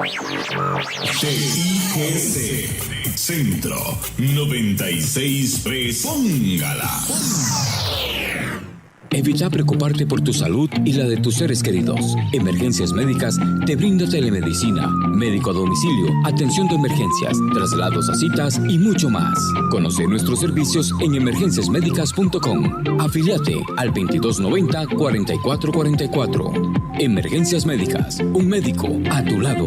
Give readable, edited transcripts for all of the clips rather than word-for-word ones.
TIGC Centro 96.3. Póngala. Evita preocuparte por tu salud y la de tus seres queridos. Emergencias Médicas te brinda telemedicina, médico a domicilio, atención de emergencias, traslados a citas y mucho más. Conoce nuestros servicios en emergenciasmedicas.com. Afíliate al 2290-4444. Emergencias Médicas, un médico a tu lado.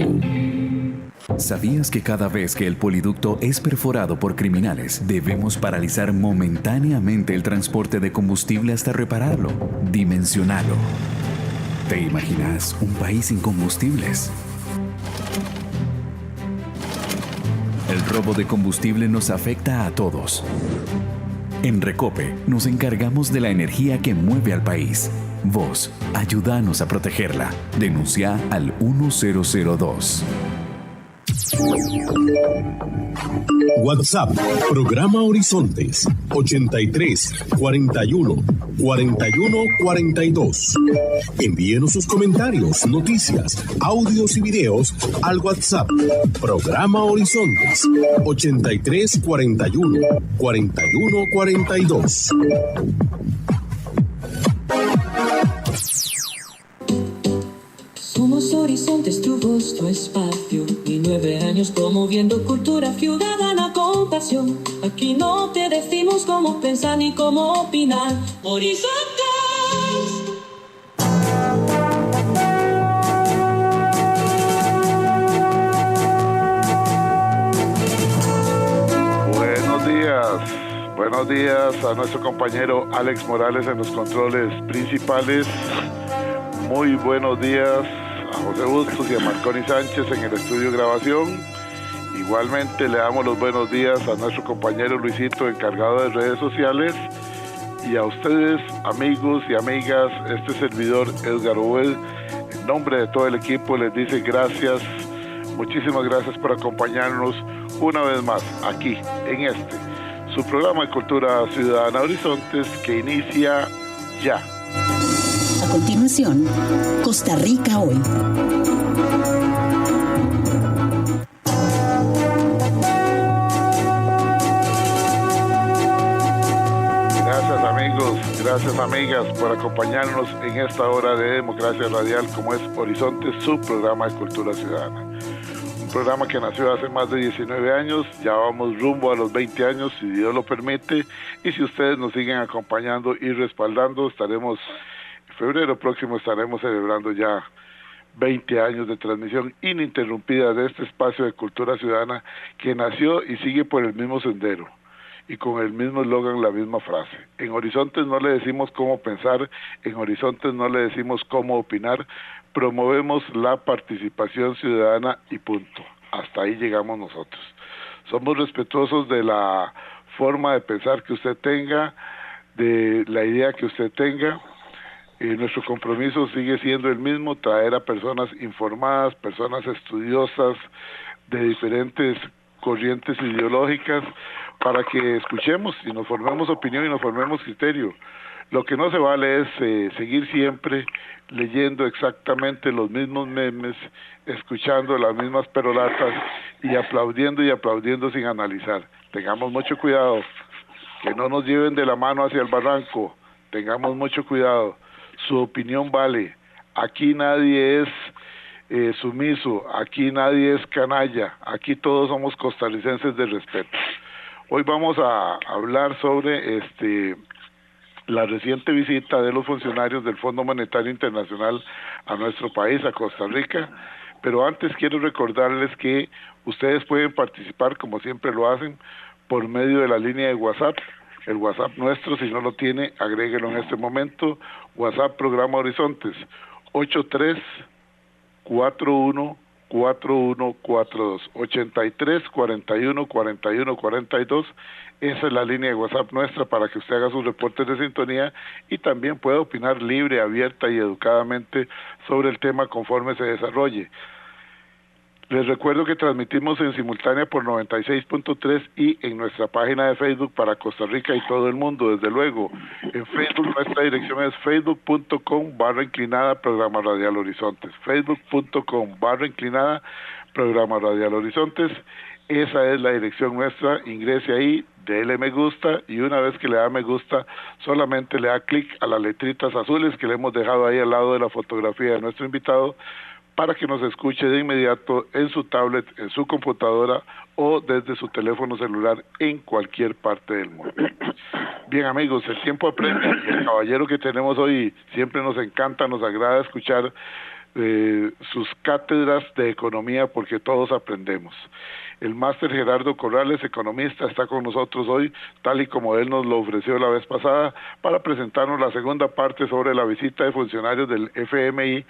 ¿Sabías que cada vez que el poliducto es perforado por criminales, debemos paralizar momentáneamente el transporte de combustible hasta repararlo? Dimensionalo. ¿Te imaginas un país sin combustibles? El robo de combustible nos afecta a todos. En Recope nos encargamos de la energía que mueve al país. Vos, ayúdanos a protegerla. Denuncia al 1002. WhatsApp, programa Horizontes, 83 41 41 42. Envíenos sus comentarios, noticias, audios y videos al WhatsApp, programa Horizontes, 83 41 41 42. Somos Horizontes, tu voz, tu espacio. Y 9 años promoviendo cultura ciudadana con pasión. Aquí no te decimos cómo pensar ni cómo opinar. Horizontes. Buenos días a nuestro compañero Alex Morales en los controles principales. Muy buenos días a José Bustos y a Marconi Sánchez en el estudio de grabación. Igualmente le damos los buenos días a nuestro compañero Luisito, encargado de redes sociales. Y a ustedes, amigos y amigas, este servidor Edgar Obed, en nombre de todo el equipo, les dice gracias, muchísimas gracias por acompañarnos una vez más aquí en su programa de Cultura Ciudadana Horizontes, que inicia ya. A continuación, Costa Rica Hoy. Gracias amigos, gracias amigas por acompañarnos en esta hora de Democracia Radial, como es Horizontes, su programa de Cultura Ciudadana. Un programa que nació hace más de 19 años, ya vamos rumbo a los 20 años, si Dios lo permite, y si ustedes nos siguen acompañando y respaldando, estaremos, en febrero próximo estaremos celebrando ya 20 años de transmisión ininterrumpida de este espacio de cultura ciudadana que nació y sigue por el mismo sendero y con el mismo eslogan, la misma frase. En Horizontes no le decimos cómo pensar, en Horizontes no le decimos cómo opinar, promovemos la participación ciudadana y punto. Hasta ahí llegamos nosotros. Somos respetuosos de la forma de pensar que usted tenga, de la idea que usted tenga. Nuestro compromiso sigue siendo el mismo, traer a personas informadas, personas estudiosas de diferentes corrientes ideológicas, para que escuchemos y nos formemos opinión y nos formemos criterio. Lo que no se vale es seguir siempre leyendo exactamente los mismos memes, escuchando las mismas perolatas y aplaudiendo sin analizar. Tengamos mucho cuidado, que no nos lleven de la mano hacia el barranco, tengamos mucho cuidado, su opinión vale, aquí nadie es sumiso, aquí nadie es canalla, aquí todos somos costarricenses de respeto. Hoy vamos a hablar sobre la reciente visita de los funcionarios del Fondo Monetario Internacional a nuestro país, a Costa Rica, pero antes quiero recordarles que ustedes pueden participar, como siempre lo hacen, por medio de la línea de WhatsApp, el WhatsApp nuestro, si no lo tiene, agréguelo en este momento, WhatsApp Programa Horizontes, 83-41-4142, 83-41-41-42, esa es la línea de WhatsApp nuestra para que usted haga sus reportes de sintonía y también pueda opinar libre, abierta y educadamente sobre el tema conforme se desarrolle. Les recuerdo que transmitimos en simultánea por 96.3 y en nuestra página de Facebook para Costa Rica y todo el mundo, desde luego. En Facebook nuestra dirección es facebook.com/programa radial Horizontes, facebook.com/ Programa Radial Horizontes. Esa es la dirección nuestra. Ingrese ahí, déle me gusta y una vez que le da me gusta, solamente le da clic a las letritas azules que le hemos dejado ahí al lado de la fotografía de nuestro invitado para que nos escuche de inmediato en su tablet, en su computadora o desde su teléfono celular en cualquier parte del mundo. Bien amigos, el tiempo apremia y el caballero que tenemos hoy siempre nos encanta, nos agrada escuchar sus cátedras de economía porque todos aprendemos. El máster Gerardo Corrales, economista, está con nosotros hoy, tal y como él nos lo ofreció la vez pasada, para presentarnos la segunda parte sobre la visita de funcionarios del FMI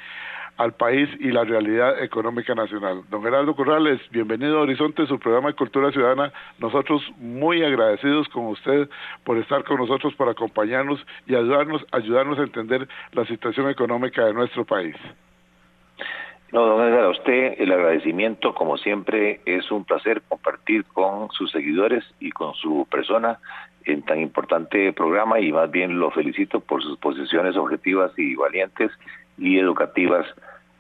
al país y la realidad económica nacional. Don Gerardo Corrales, bienvenido a Horizonte, su programa de Cultura Ciudadana. Nosotros muy agradecidos con usted por estar con nosotros, para acompañarnos y ayudarnos a entender la situación económica de nuestro país. No, don Edgar, a usted el agradecimiento, como siempre, es un placer compartir con sus seguidores y con su persona en tan importante programa, y más bien lo felicito por sus posiciones objetivas y valientes y educativas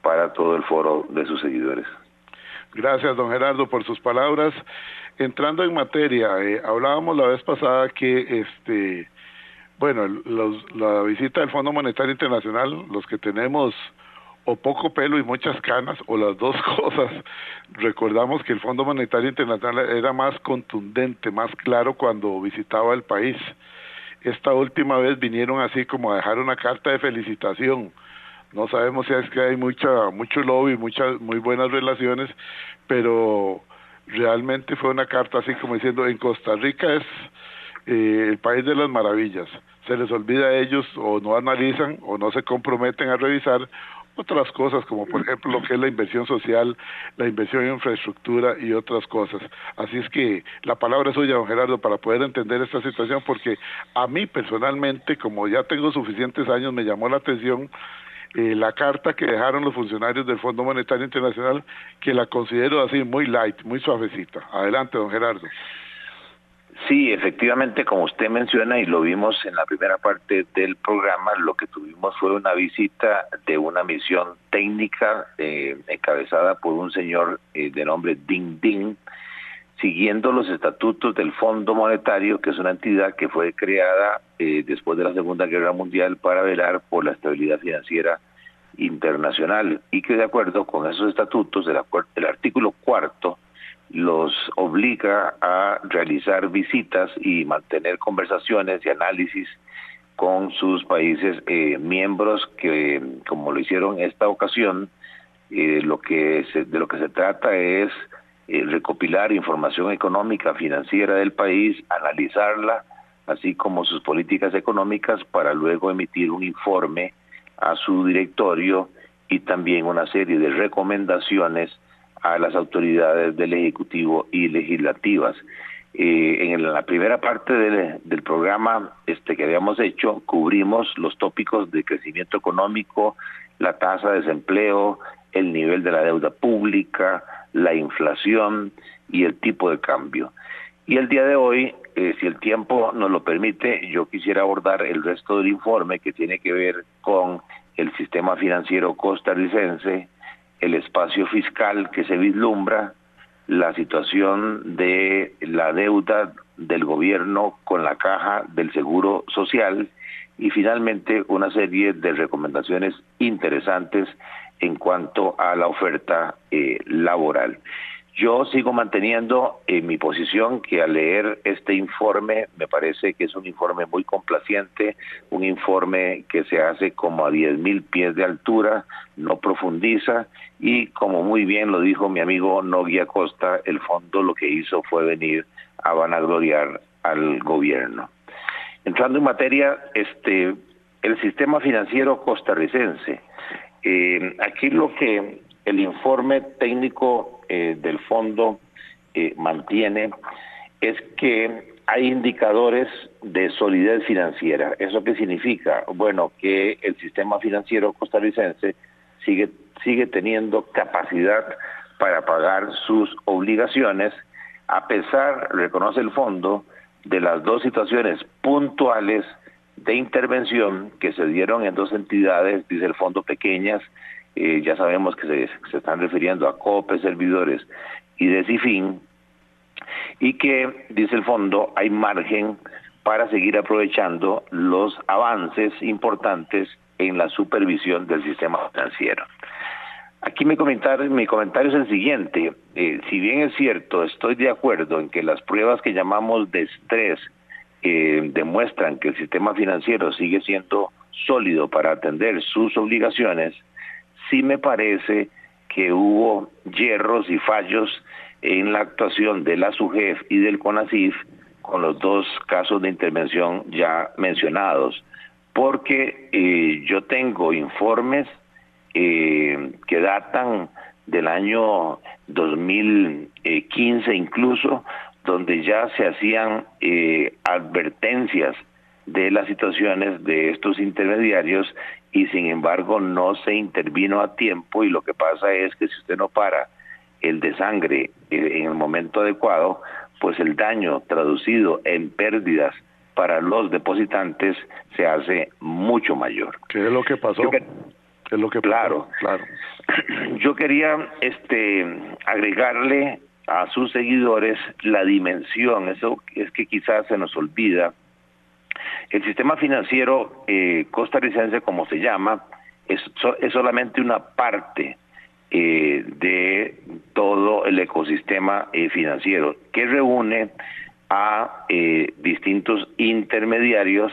para todo el foro de sus seguidores. Gracias, don Gerardo, por sus palabras. Entrando en materia, hablábamos la vez pasada que la visita del Fondo Monetario Internacional, los que tenemos o poco pelo y muchas canas, o las dos cosas, recordamos que el Fondo Monetario Internacional era más contundente, más claro cuando visitaba el país. Esta última vez vinieron así como a dejar una carta de felicitación. No sabemos si es que hay mucho lobby, muchas muy buenas relaciones, pero realmente fue una carta así como diciendo, en Costa Rica es el país de las maravillas. Se les olvida a ellos, o no analizan, o no se comprometen a revisar otras cosas, como por ejemplo lo que es la inversión social, la inversión en infraestructura y otras cosas. Así es que la palabra es suya, don Gerardo, para poder entender esta situación, porque a mí personalmente, como ya tengo suficientes años, me llamó la atención la carta que dejaron los funcionarios del Fondo Monetario Internacional, que la considero así muy light, muy suavecita. Adelante, don Gerardo. Sí, efectivamente, como usted menciona y lo vimos en la primera parte del programa, lo que tuvimos fue una visita de una misión técnica encabezada por un señor de nombre Ding Ding, siguiendo los estatutos del Fondo Monetario, que es una entidad que fue creada después de la Segunda Guerra Mundial para velar por la estabilidad financiera internacional, y que de acuerdo con esos estatutos, el artículo 4 los obliga a realizar visitas y mantener conversaciones y análisis con sus países miembros, que como lo hicieron en esta ocasión, de lo que se trata es recopilar información económica, financiera del país, analizarla, así como sus políticas económicas, para luego emitir un informe a su directorio y también una serie de recomendaciones a las autoridades del Ejecutivo y legislativas. En la primera parte del programa que habíamos hecho, cubrimos los tópicos de crecimiento económico, la tasa de desempleo, el nivel de la deuda pública, la inflación y el tipo de cambio. Y el día de hoy, si el tiempo nos lo permite, yo quisiera abordar el resto del informe, que tiene que ver con el sistema financiero costarricense, el espacio fiscal que se vislumbra, la situación de la deuda del gobierno con la caja del Seguro Social, y finalmente una serie de recomendaciones interesantes en cuanto a la oferta laboral. Yo sigo manteniendo mi posición, que al leer este informe me parece que es un informe muy complaciente, un informe que se hace como a 10,000 pies de altura, no profundiza, y como muy bien lo dijo mi amigo Nogui Acosta, el fondo lo que hizo fue venir a vanagloriar al gobierno. Entrando en materia, el sistema financiero costarricense, aquí lo que el informe técnico del fondo mantiene es que hay indicadores de solidez financiera. ¿Eso qué significa? Bueno, que el sistema financiero costarricense sigue teniendo capacidad para pagar sus obligaciones, a pesar, reconoce el fondo, de las dos situaciones puntuales de intervención que se dieron en dos entidades, dice el fondo, pequeñas, ya sabemos que se están refiriendo a COPE, servidores y Decifin, y que, dice el fondo, hay margen para seguir aprovechando los avances importantes en la supervisión del sistema financiero. Aquí mi comentario es el siguiente: si bien es cierto, estoy de acuerdo en que las pruebas que llamamos de estrés demuestran que el sistema financiero sigue siendo sólido para atender sus obligaciones, sí me parece que hubo yerros y fallos en la actuación de la SUGEF y del CONACYF con los dos casos de intervención ya mencionados, porque yo tengo informes que datan del año 2015 incluso, donde ya se hacían advertencias de las situaciones de estos intermediarios y sin embargo no se intervino a tiempo, y lo que pasa es que si usted no para el desangre en el momento adecuado, pues el daño traducido en pérdidas para los depositantes se hace mucho mayor. ¿Qué es lo que pasó? Claro. Yo quería agregarle a sus seguidores la dimensión, eso es que quizás se nos olvida. El sistema financiero costarricense, como se llama, es solamente una parte de todo el ecosistema financiero, que reúne a distintos intermediarios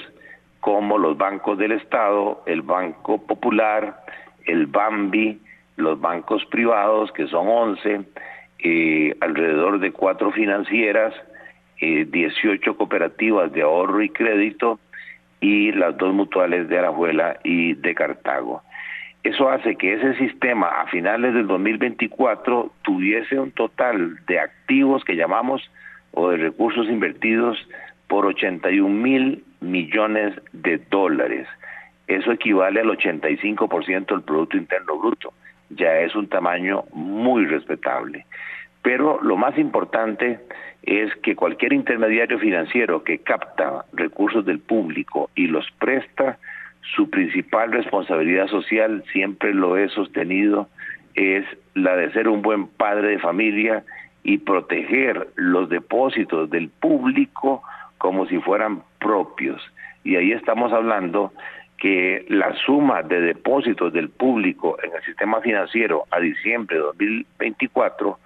como los bancos del Estado, el Banco Popular, el BAMBI, los bancos privados, que son 11, alrededor de 4 financieras, 18 cooperativas de ahorro y crédito y las 2 mutuales de Alajuela y de Cartago. Eso hace que ese sistema a finales del 2024 tuviese un total de activos que llamamos, o de recursos invertidos, por 81,000 millones de dólares. Eso equivale al 85% del Producto Interno Bruto. Ya es un tamaño muy respetable. Pero lo más importante es que cualquier intermediario financiero que capta recursos del público y los presta, su principal responsabilidad social, siempre lo he sostenido, es la de ser un buen padre de familia y proteger los depósitos del público como si fueran propios. Y ahí estamos hablando que la suma de depósitos del público en el sistema financiero a diciembre de 2024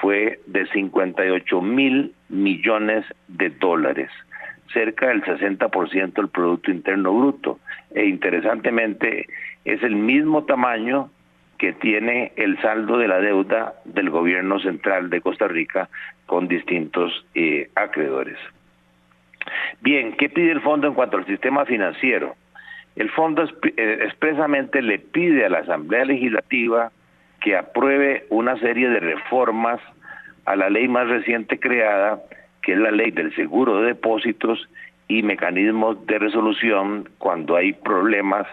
fue de 58,000 millones de dólares, cerca del 60% del Producto Interno Bruto. E interesantemente, es el mismo tamaño que tiene el saldo de la deuda del gobierno central de Costa Rica con distintos acreedores. Bien, ¿qué pide el fondo en cuanto al sistema financiero? El fondo expresamente le pide a la Asamblea Legislativa que apruebe una serie de reformas a la ley más reciente creada, que es la ley del seguro de depósitos y mecanismos de resolución cuando hay problemas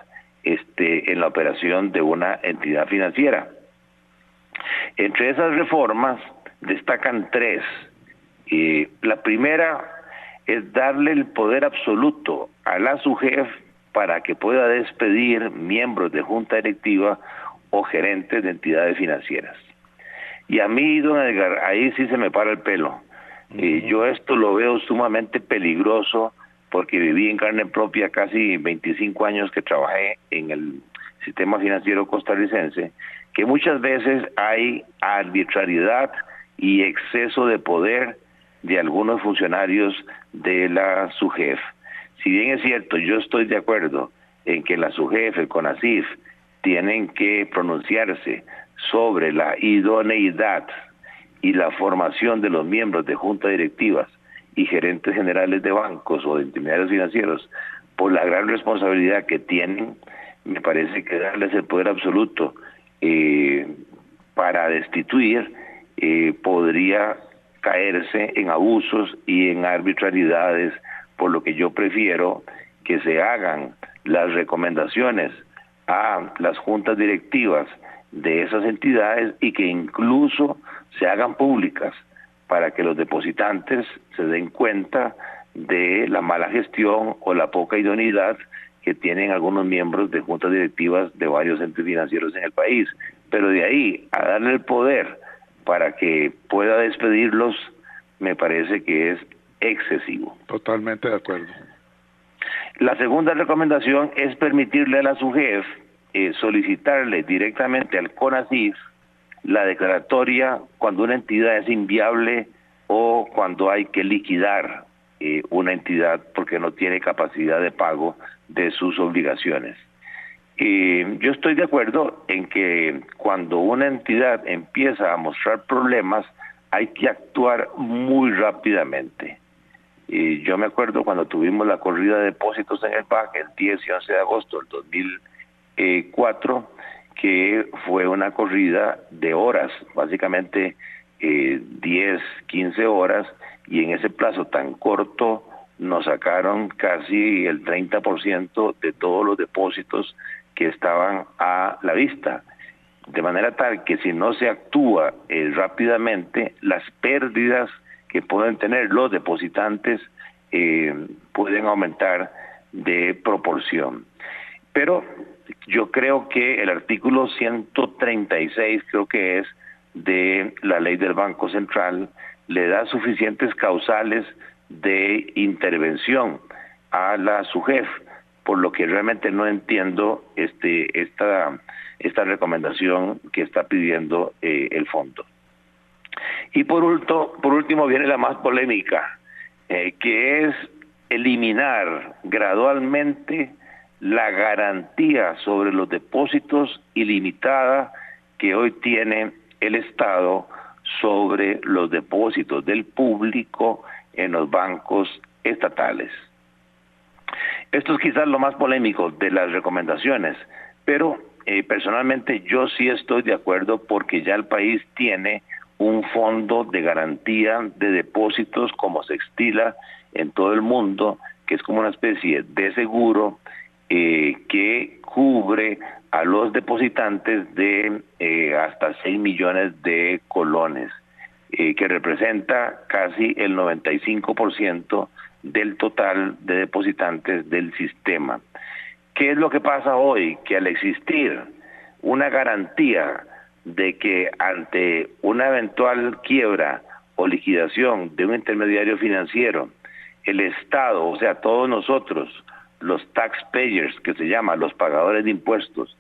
en la operación de una entidad financiera. Entre esas reformas destacan 3. La primera es darle el poder absoluto a la SUGEF para que pueda despedir miembros de junta directiva o gerentes de entidades financieras. Y a mí, don Edgar, ahí sí se me para el pelo. Yo esto lo veo sumamente peligroso, porque viví en carne propia casi 25 años que trabajé en el sistema financiero costarricense, que muchas veces hay arbitrariedad y exceso de poder de algunos funcionarios de la SUGEF. Si bien es cierto, yo estoy de acuerdo en que la SUGEF, el CONACYF, tienen que pronunciarse sobre la idoneidad y la formación de los miembros de juntas directivas y gerentes generales de bancos o de intermediarios financieros por la gran responsabilidad que tienen, me parece que darles el poder absoluto para destituir podría caerse en abusos y en arbitrariedades, por lo que yo prefiero que se hagan las recomendaciones a las juntas directivas de esas entidades y que incluso se hagan públicas para que los depositantes se den cuenta de la mala gestión o la poca idoneidad que tienen algunos miembros de juntas directivas de varios entes financieros en el país. Pero de ahí a darle el poder para que pueda despedirlos, me parece que es excesivo. Totalmente de acuerdo. La segunda recomendación es permitirle a la SUGEF solicitarle directamente al CONACYT la declaratoria cuando una entidad es inviable o cuando hay que liquidar una entidad porque no tiene capacidad de pago de sus obligaciones. Yo estoy de acuerdo en que cuando una entidad empieza a mostrar problemas hay que actuar muy rápidamente. Yo me acuerdo cuando tuvimos la corrida de depósitos en el BAC el 10 y 11 de agosto del 2004, que fue una corrida de horas, básicamente 10, 15 horas, y en ese plazo tan corto nos sacaron casi el 30% de todos los depósitos que estaban a la vista. De manera tal que si no se actúa rápidamente, las pérdidas que pueden tener los depositantes pueden aumentar de proporción. Pero yo creo que el artículo 136, creo que es, de la ley del Banco Central, le da suficientes causales de intervención a la SUGEF, por lo que realmente no entiendo esta recomendación que está pidiendo el fondo. Y por último viene la más polémica, que es eliminar gradualmente la garantía sobre los depósitos ilimitada que hoy tiene el Estado sobre los depósitos del público en los bancos estatales. Esto es quizás lo más polémico de las recomendaciones, pero personalmente yo sí estoy de acuerdo porque ya el país tiene un fondo de garantía de depósitos como se estila en todo el mundo, que es como una especie de seguro que cubre a los depositantes de hasta 6 millones de colones, que representa casi el 95% del total de depositantes del sistema. ¿Qué es lo que pasa hoy? Que al existir una garantía de que ante una eventual quiebra o liquidación de un intermediario financiero, el Estado, o sea, todos nosotros, los taxpayers, que se llama, los pagadores de impuestos,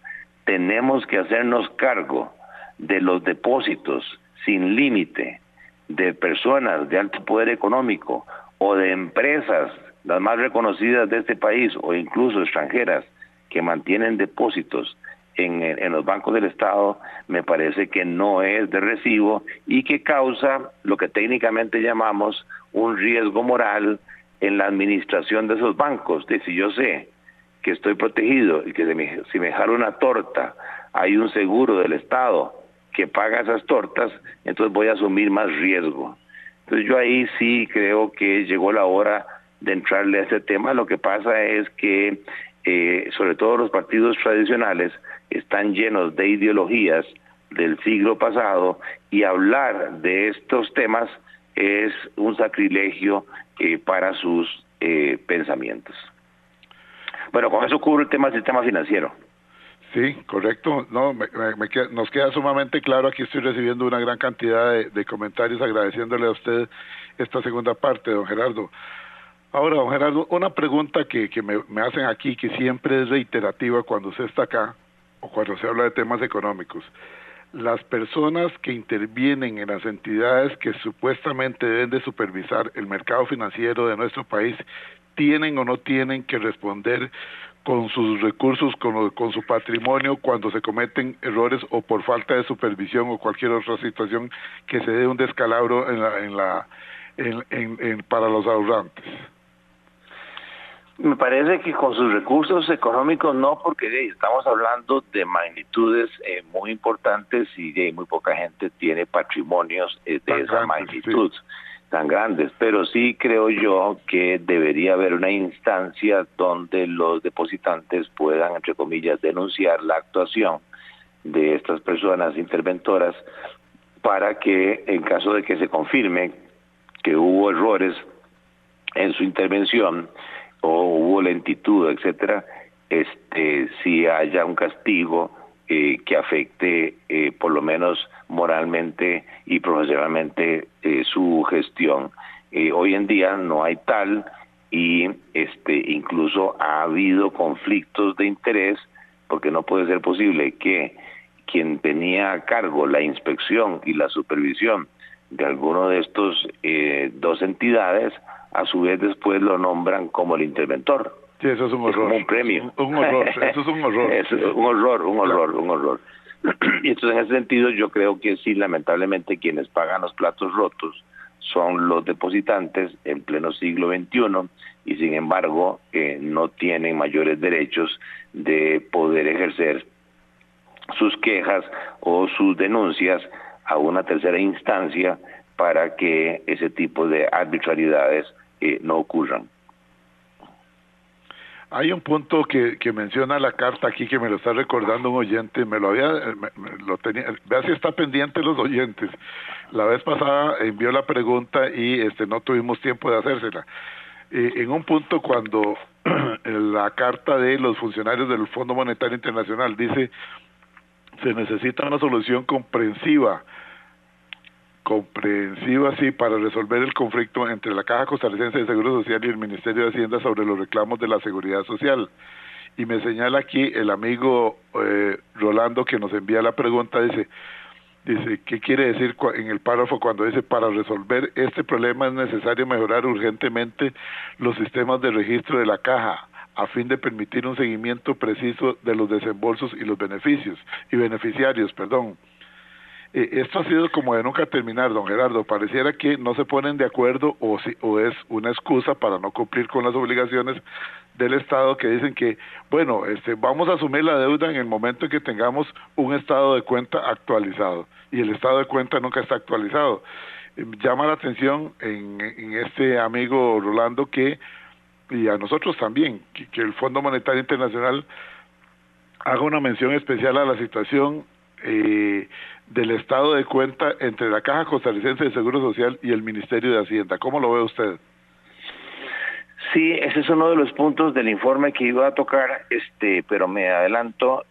tenemos que hacernos cargo de los depósitos sin límite de personas de alto poder económico o de empresas, las más reconocidas de este país o incluso extranjeras, que mantienen depósitos en los bancos del Estado, me parece que no es de recibo y que causa lo que técnicamente llamamos un riesgo moral en la administración de esos bancos. Si yo sé que estoy protegido y que si me jalo una torta hay un seguro del Estado que paga esas tortas, entonces voy a asumir más riesgo. Entonces yo ahí sí creo que llegó la hora de entrarle a este tema. Lo que pasa es que sobre todo los partidos tradicionales están llenos de ideologías del siglo pasado y hablar de estos temas es un sacrilegio para sus pensamientos. Bueno, con eso cubro el tema del sistema financiero. Sí, correcto. No, nos queda sumamente claro. Aquí estoy recibiendo una gran cantidad de comentarios agradeciéndole a usted esta segunda parte, don Gerardo. Ahora, don Gerardo, una pregunta que me hacen aquí, que siempre es reiterativa cuando usted está acá o cuando se habla de temas económicos. Las personas que intervienen en las entidades que supuestamente deben de supervisar el mercado financiero de nuestro país, ¿tienen o no tienen que responder con sus recursos, con su patrimonio, cuando se cometen errores o por falta de supervisión o cualquier otra situación que se dé un descalabro para los ahorrantes? Me parece que con sus recursos económicos no, porque estamos hablando de magnitudes muy importantes y muy poca gente tiene patrimonios de esa magnitud, sí, tan grandes, pero sí creo yo que debería haber una instancia donde los depositantes puedan, entre comillas, denunciar la actuación de estas personas interventoras para que, en caso de que se confirme que hubo errores en su intervención o hubo lentitud, etcétera, si haya un castigo que afecte por lo menos moralmente y profesionalmente su gestión. Hoy en día no hay tal, y incluso ha habido conflictos de interés, porque no puede ser posible que quien tenía a cargo la inspección y la supervisión de alguno de estos dos entidades, a su vez después lo nombran como el interventor. Sí, eso es un horror. Es como un premio. Un horror, eso es un horror. Es un horror. Y entonces, en ese sentido, yo creo que sí, lamentablemente, quienes pagan los platos rotos son los depositantes en pleno siglo XXI, y sin embargo no tienen mayores derechos de poder ejercer sus quejas o sus denuncias a una tercera instancia para que ese tipo de arbitrariedades no ocurran. Hay un punto que menciona la carta aquí, que me lo está recordando un oyente, lo tenía, vea si está pendiente los oyentes. La vez pasada envió la pregunta y no tuvimos tiempo de hacérsela. En un punto, cuando la carta de los funcionarios del Fondo Monetario Internacional dice: se necesita una solución comprensiva, sí, para resolver el conflicto entre la Caja Costarricense de Seguro Social y el Ministerio de Hacienda sobre los reclamos de la Seguridad Social. Y me señala aquí el amigo Rolando, que nos envía la pregunta, dice, ¿qué quiere decir en el párrafo cuando dice: para resolver este problema es necesario mejorar urgentemente los sistemas de registro de la Caja, a fin de permitir un seguimiento preciso de los desembolsos y los beneficiarios? Esto ha sido como de nunca terminar, don Gerardo. Pareciera que no se ponen de acuerdo, o es una excusa para no cumplir con las obligaciones del Estado, que dicen que, bueno, vamos a asumir la deuda en el momento en que tengamos un estado de cuenta actualizado, y el estado de cuenta nunca está actualizado. Llama la atención en este amigo Rolando y a nosotros también, que el Fondo Monetario Internacional haga una mención especial a la situación del estado de cuenta entre la Caja Costarricense de Seguro Social y el Ministerio de Hacienda. ¿Cómo lo ve usted? Sí, ese es uno de los puntos del informe que iba a tocar, pero me adelanto,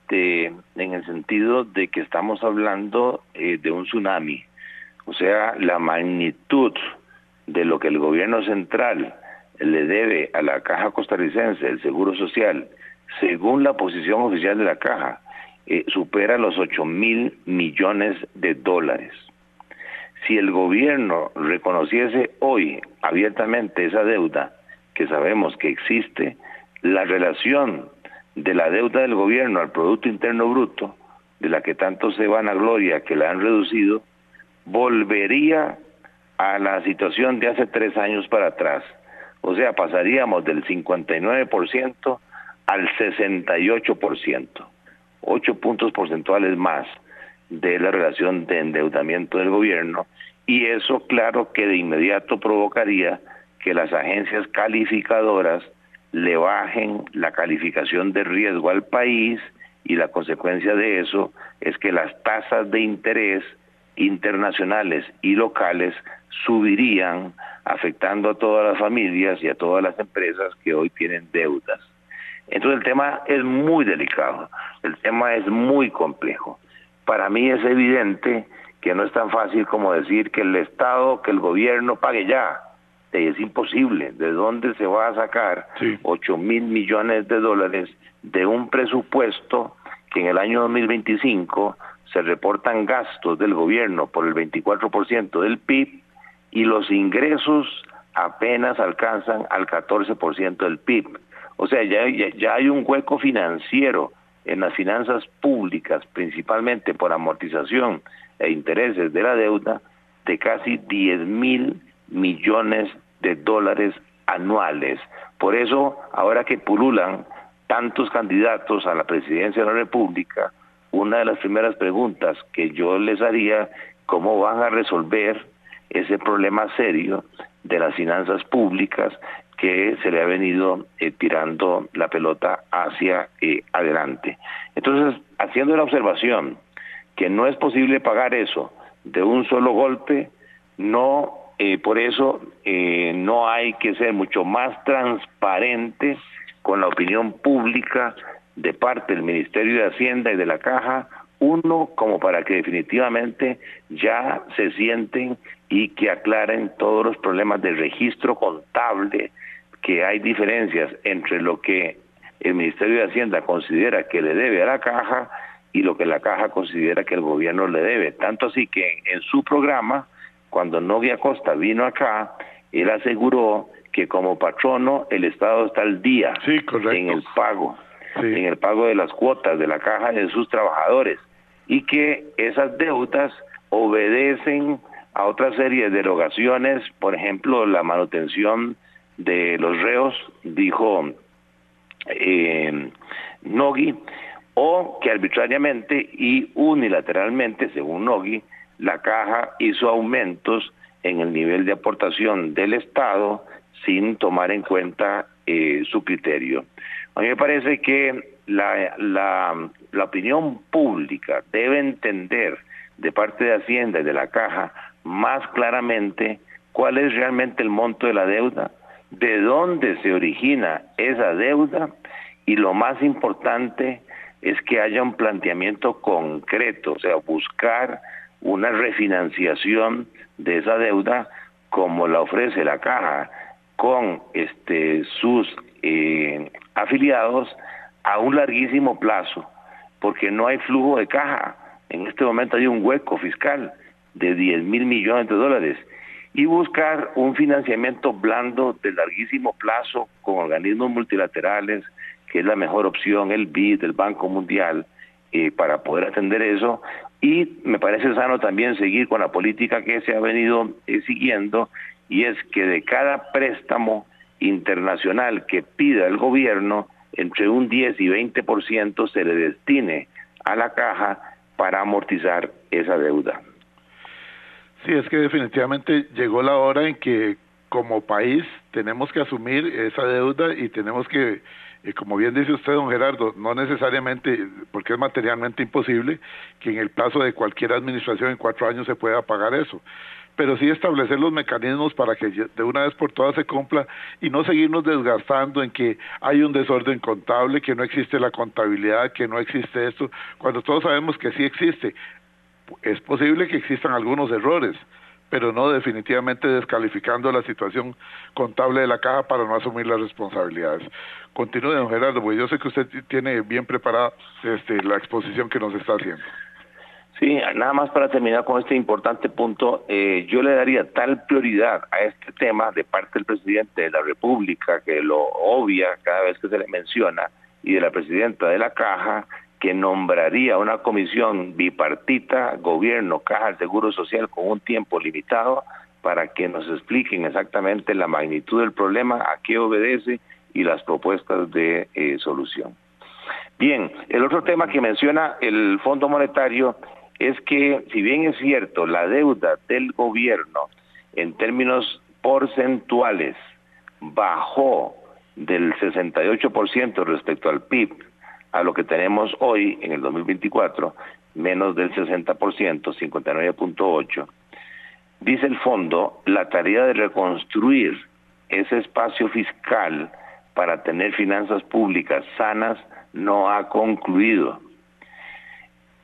en el sentido de que estamos hablando de un tsunami. O sea, la magnitud de lo que el gobierno central le debe a la Caja Costarricense del Seguro Social, según la posición oficial de la Caja, supera los 8,000 millones de dólares. Si el gobierno reconociese hoy abiertamente esa deuda, que sabemos que existe, la relación de la deuda del gobierno al Producto Interno Bruto, de la que tanto se vanagloria que la han reducido, volvería a la situación de hace 3 años para atrás. O sea, pasaríamos del 59% al 68%. 8 puntos porcentuales más de la relación de endeudamiento del gobierno, y eso claro que de inmediato provocaría que las agencias calificadoras le bajen la calificación de riesgo al país, y la consecuencia de eso es que las tasas de interés internacionales y locales subirían, afectando a todas las familias y a todas las empresas que hoy tienen deudas. Entonces el tema es muy delicado, el tema es muy complejo. Para mí es evidente que no es tan fácil como decir que el Estado, que el gobierno pague ya. Es imposible. ¿De dónde se va a sacar 8,000 millones de dólares de un presupuesto que en el año 2025 se reportan gastos del gobierno por el 24% del PIB y los ingresos apenas alcanzan al 14% del PIB? O sea, ya hay un hueco financiero en las finanzas públicas, principalmente por amortización e intereses de la deuda, de casi 10,000 millones de dólares anuales. Por eso, ahora que pululan tantos candidatos a la presidencia de la República, una de las primeras preguntas que yo les haría: ¿cómo van a resolver ese problema serio de las finanzas públicas que se le ha venido tirando la pelota hacia adelante? Entonces, haciendo la observación que no es posible pagar eso de un solo golpe, por eso no hay que ser mucho más transparente con la opinión pública de parte del Ministerio de Hacienda y de la Caja, uno, como para que definitivamente ya se sienten y que aclaren todos los problemas de registro contable, que hay diferencias entre lo que el Ministerio de Hacienda considera que le debe a la Caja y lo que la Caja considera que el gobierno le debe. Tanto así que en su programa, cuando Nogui Acosta vino acá, él aseguró que como patrono el Estado está al día en el pago, en el pago de las cuotas de la Caja de sus trabajadores, y que esas deudas obedecen a otra serie de derogaciones, por ejemplo, la manutención de los reos, dijo Nogui, o que arbitrariamente y unilateralmente, según Nogui, la Caja hizo aumentos en el nivel de aportación del Estado sin tomar en cuenta su criterio. A mí me parece que la opinión pública debe entender de parte de Hacienda y de la Caja más claramente cuál es realmente el monto de la deuda, de dónde se origina esa deuda, y lo más importante es que haya un planteamiento concreto, o sea, buscar una refinanciación de esa deuda como la ofrece la Caja con sus afiliados a un larguísimo plazo, porque no hay flujo de caja. En este momento hay un hueco fiscal de 10,000 millones de dólares, y buscar un financiamiento blando de larguísimo plazo con organismos multilaterales, que es la mejor opción, el BID, el Banco Mundial, para poder atender eso. Y me parece sano también seguir con la política que se ha venido siguiendo, y es que de cada préstamo internacional que pida el gobierno, entre un 10 y 20% se le destine a la Caja para amortizar esa deuda. Sí, es que definitivamente llegó la hora en que como país tenemos que asumir esa deuda, y tenemos que, como bien dice usted, don Gerardo, no necesariamente, porque es materialmente imposible que en el plazo de cualquier administración en 4 años se pueda pagar eso, pero sí establecer los mecanismos para que de una vez por todas se cumpla, y no seguirnos desgastando en que hay un desorden contable, que no existe la contabilidad, que no existe esto, cuando todos sabemos que sí existe. Es posible que existan algunos errores, pero no definitivamente descalificando la situación contable de la Caja para no asumir las responsabilidades. Continúe, don Gerardo, porque yo sé que usted tiene bien preparada la exposición que nos está haciendo. Sí, nada más para terminar con este importante punto, yo le daría tal prioridad a este tema de parte del presidente de la República, que lo obvia cada vez que se le menciona, y de la presidenta de la Caja, que nombraría una comisión bipartita, gobierno, Caja del Seguro Social, con un tiempo limitado, para que nos expliquen exactamente la magnitud del problema, a qué obedece y las propuestas de solución. Bien, el otro tema que menciona el Fondo Monetario es que, si bien es cierto, la deuda del gobierno en términos porcentuales bajó del 68% respecto al PIB a lo que tenemos hoy en el 2024, menos del 60%, 59.8%, dice el fondo, la tarea de reconstruir ese espacio fiscal para tener finanzas públicas sanas no ha concluido.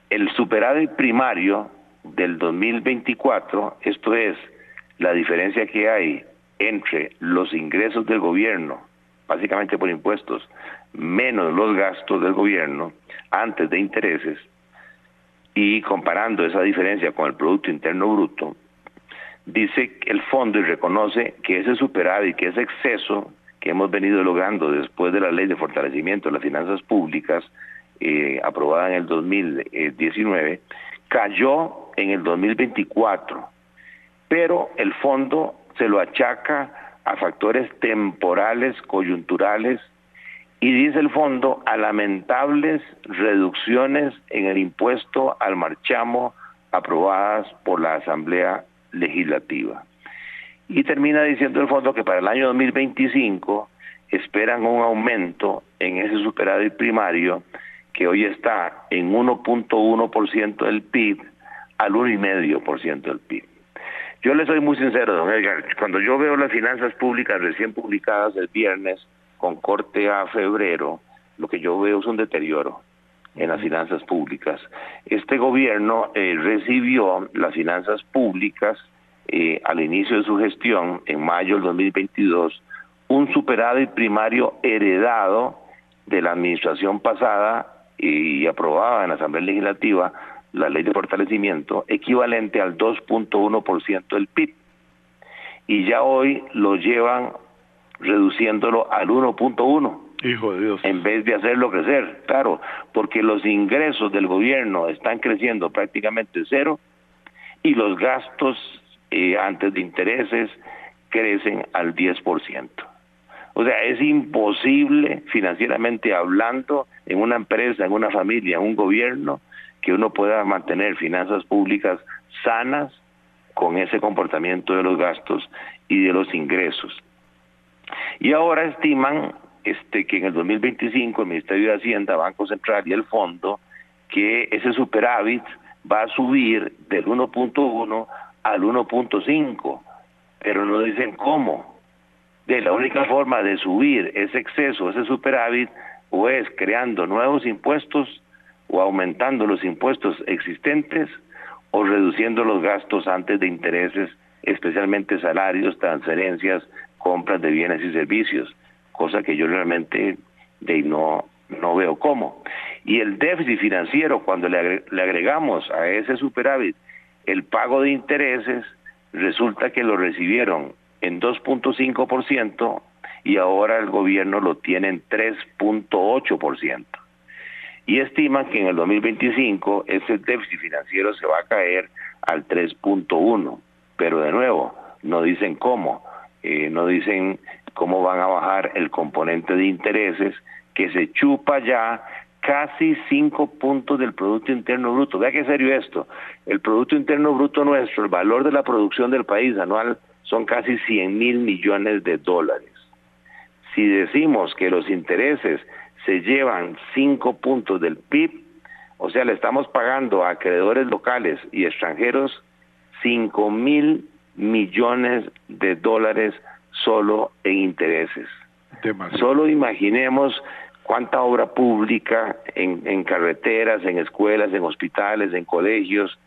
El superávit primario del 2024, esto es, la diferencia que hay entre los ingresos del gobierno, básicamente por impuestos, menos los gastos del gobierno antes de intereses, y comparando esa diferencia con el Producto Interno Bruto, dice el fondo y reconoce que ese superávit, que ese exceso que hemos venido logrando después de la Ley de Fortalecimiento de las Finanzas Públicas, aprobada en el 2019, cayó en el 2024, pero el fondo se lo achaca a factores temporales, coyunturales, y dice el fondo a lamentables reducciones en el impuesto al marchamo aprobadas por la Asamblea Legislativa. Y termina diciendo el fondo que para el año 2025 esperan un aumento en ese superávit primario, que hoy está en 1.1% del PIB al 1.5% del PIB. Yo le soy muy sincero, don Edgar, cuando yo veo las finanzas públicas recién publicadas el viernes, con corte a febrero, lo que yo veo es un deterioro en las finanzas públicas. Este gobierno recibió las finanzas públicas al inicio de su gestión, en mayo del 2022, un superávit primario heredado de la administración pasada y aprobada en la Asamblea Legislativa, la Ley de Fortalecimiento, equivalente al 2.1% del PIB. Y ya hoy lo llevan reduciéndolo al 1.1%. Hijo de Dios. En vez de hacerlo crecer, claro, porque los ingresos del gobierno están creciendo prácticamente cero y los gastos antes de intereses crecen al 10%. O sea, es imposible financieramente hablando en una empresa, en una familia, en un gobierno, que uno pueda mantener finanzas públicas sanas con ese comportamiento de los gastos y de los ingresos. Y ahora estiman que en el 2025 el Ministerio de Hacienda, Banco Central y el Fondo, que ese superávit va a subir del 1.1 al 1.5, pero no dicen cómo. La única forma de subir ese exceso, ese superávit, o es creando nuevos impuestos o aumentando los impuestos existentes o reduciendo los gastos antes de intereses, especialmente salarios, transferencias, compras de bienes y servicios, cosa que yo realmente no veo cómo. Y el déficit financiero, cuando le agregamos a ese superávit el pago de intereses, resulta que lo recibieron en 2.5% y ahora el gobierno lo tiene en 3.8%. Y estiman que en el 2025 ese déficit financiero se va a caer al 3.1%. Pero de nuevo, no dicen cómo. No dicen cómo van a bajar el componente de intereses que se chupa ya casi 5 puntos del Producto Interno Bruto. Vea qué serio esto. El Producto Interno Bruto nuestro, el valor de la producción del país anual, son casi 100,000 millones de dólares. Si decimos que los intereses se llevan 5 puntos del PIB, o sea, le estamos pagando a acreedores locales y extranjeros 5,000 millones de dólares solo en intereses. Demasiado. Solo imaginemos cuánta obra pública en carreteras, en escuelas, en hospitales, en colegios,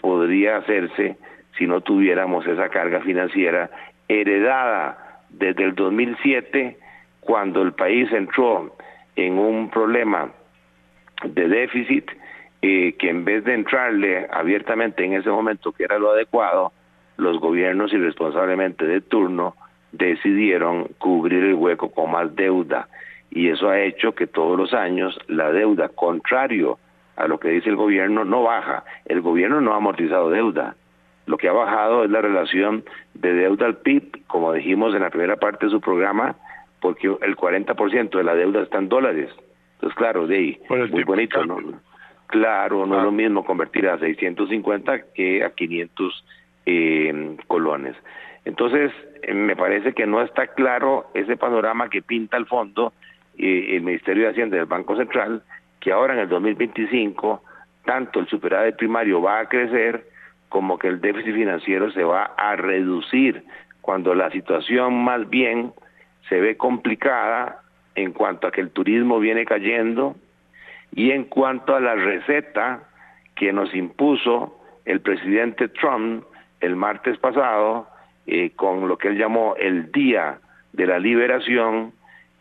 podría hacerse si no tuviéramos esa carga financiera heredada desde el 2007, cuando el país entró en un problema de déficit, que en vez de entrarle abiertamente en ese momento, que era lo adecuado, los gobiernos irresponsablemente de turno decidieron cubrir el hueco con más deuda, y eso ha hecho que todos los años la deuda, contrario a lo que dice el gobierno, no baja. El gobierno no ha amortizado deuda. Lo que ha bajado es la relación de deuda al PIB, como dijimos en la primera parte de su programa, porque el 40% de la deuda está en dólares. Entonces, claro, muy bonito, ¿no? Claro, no es lo mismo convertir a 650 que a 500 colones. Entonces, me parece que no está claro ese panorama que pinta al fondo el Ministerio de Hacienda y el Banco Central, que ahora en el 2025 tanto el superávit primario va a crecer como que el déficit financiero se va a reducir, cuando la situación más bien se ve complicada en cuanto a que el turismo viene cayendo y en cuanto a la receta que nos impuso el presidente Trump el martes pasado, con lo que él llamó el Día de la Liberación,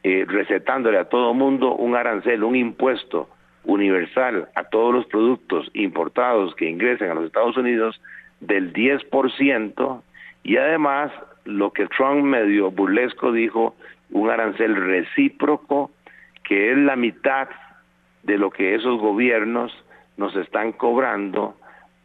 recetándole a todo mundo un arancel, un impuesto universal a todos los productos importados que ingresen a los Estados Unidos del 10%, y además lo que Trump medio burlesco dijo, un arancel recíproco, que es la mitad de lo que esos gobiernos nos están cobrando